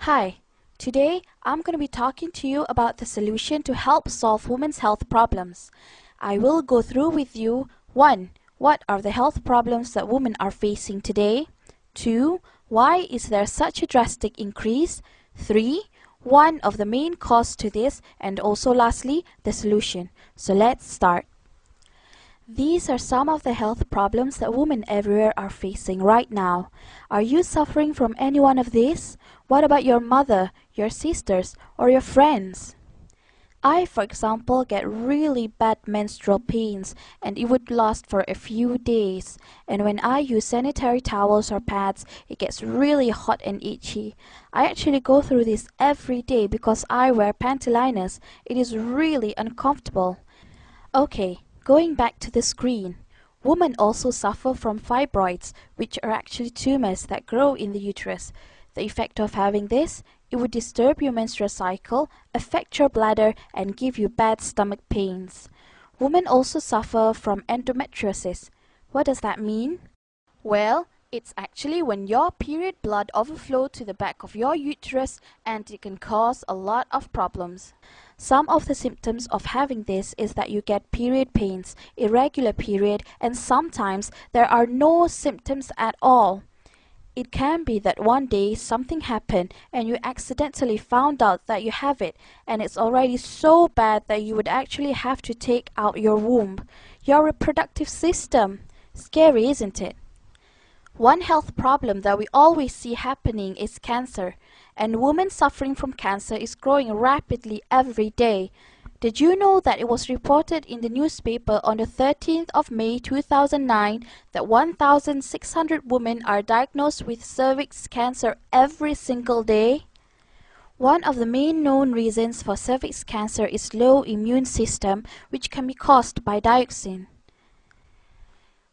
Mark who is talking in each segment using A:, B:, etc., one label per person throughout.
A: Hi, today I'm going to be talking to you about the solution to help solve women's health problems. I will go through with you 1. What are the health problems that women are facing today? 2. Why is there such a drastic increase? 3. One of the main causes to this, and also lastly, the solution. So let's start. These are some of the health problems that women everywhere are facing right now. Are you suffering from any one of these? What about your mother, your sisters, or your friends? I, for example, get really bad menstrual pains and it would last for a few days. And when I use sanitary towels or pads, it gets really hot and itchy. I actually go through this every day because I wear panty liners. It is really uncomfortable. Okay, going back to the screen. Women also suffer from fibroids, which are actually tumors that grow in the uterus. The effect of having this, it would disturb your menstrual cycle, affect your bladder, and give you bad stomach pains. Women also suffer from endometriosis. What does that mean? Well, it's actually when your period blood overflows to the back of your uterus and it can cause a lot of problems. Some of the symptoms of having this is that you get period pains, irregular period, and sometimes there are no symptoms at all. It can be that one day something happened and you accidentally found out that you have it, and it's already so bad that you would actually have to take out your womb, your reproductive system. Scary, isn't it? One health problem that we always see happening is cancer, and women suffering from cancer is growing rapidly every day. Did you know that it was reported in the newspaper on the 13th of May 2009 that 1,600 women are diagnosed with cervix cancer every single day? One of the main known reasons for cervix cancer is low immune system, which can be caused by dioxin.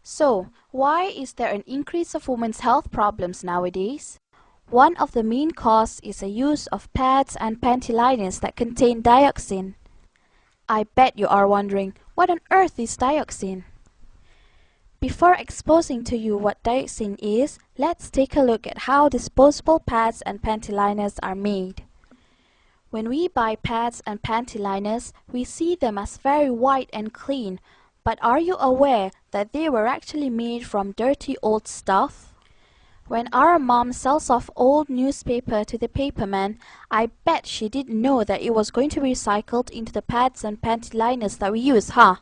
A: So, why is there an increase of women's health problems nowadays? One of the main causes is the use of pads and panty liners that contain dioxin. I bet you are wondering, what on earth is dioxin? Before exposing to you what dioxin is, let's take a look at how disposable pads and panty liners are made. When we buy pads and panty liners, we see them as very white and clean. But are you aware that they were actually made from dirty old stuff? When our mom sells off old newspaper to the paperman, I bet she didn't know that it was going to be recycled into the pads and panty liners that we use, huh?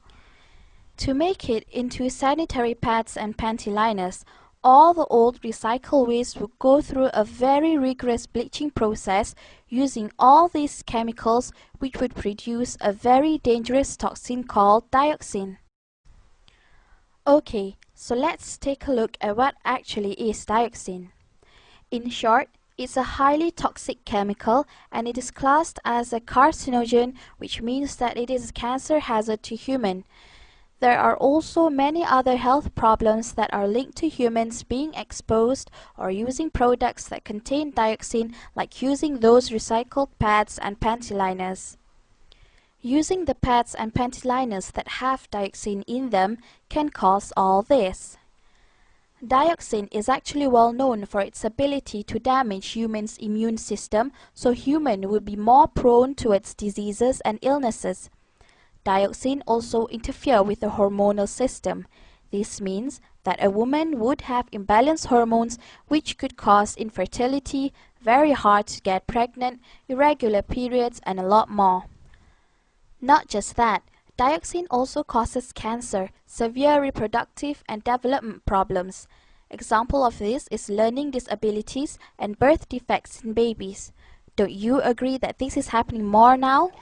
A: To make it into sanitary pads and panty liners, all the old recycled waste would go through a very rigorous bleaching process using all these chemicals, which would produce a very dangerous toxin called dioxin. Okay, so let's take a look at what actually is dioxin. In short, it's a highly toxic chemical and it is classed as a carcinogen, which means that it is a cancer hazard to humans. There are also many other health problems that are linked to humans being exposed or using products that contain dioxin, like using those recycled pads and panty liners. Using the pads and panty liners that have dioxin in them can cause all this. Dioxin is actually well known for its ability to damage humans' immune system, so humans will be more prone towards diseases and illnesses. Dioxin also interferes with the hormonal system. This means that a woman would have imbalanced hormones, which could cause infertility, very hard to get pregnant, irregular periods, and a lot more. Not just that, dioxin also causes cancer, severe reproductive and development problems. Example of this is learning disabilities and birth defects in babies. Don't you agree that this is happening more now?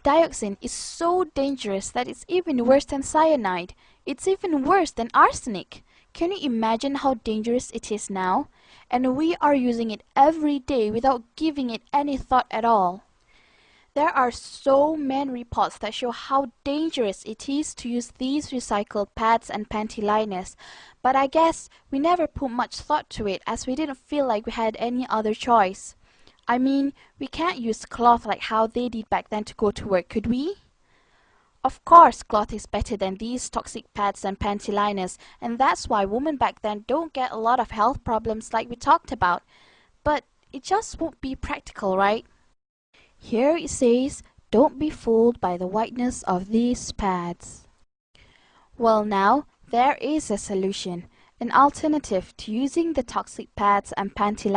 A: Dioxin is so dangerous that it's even worse than cyanide. It's even worse than arsenic. Can you imagine how dangerous it is now? And we are using it every day without giving it any thought at all. There are so many reports that show how dangerous it is to use these recycled pads and panty liners, but I guess we never put much thought to it as we didn't feel like we had any other choice. I mean, we can't use cloth like how they did back then to go to work, could we? Of course, cloth is better than these toxic pads and panty liners, and that's why women back then don't get a lot of health problems like we talked about. But it just won't be practical, right? Here it says, don't be fooled by the whiteness of these pads. Well now, there is a solution, an alternative to using the toxic pads and panty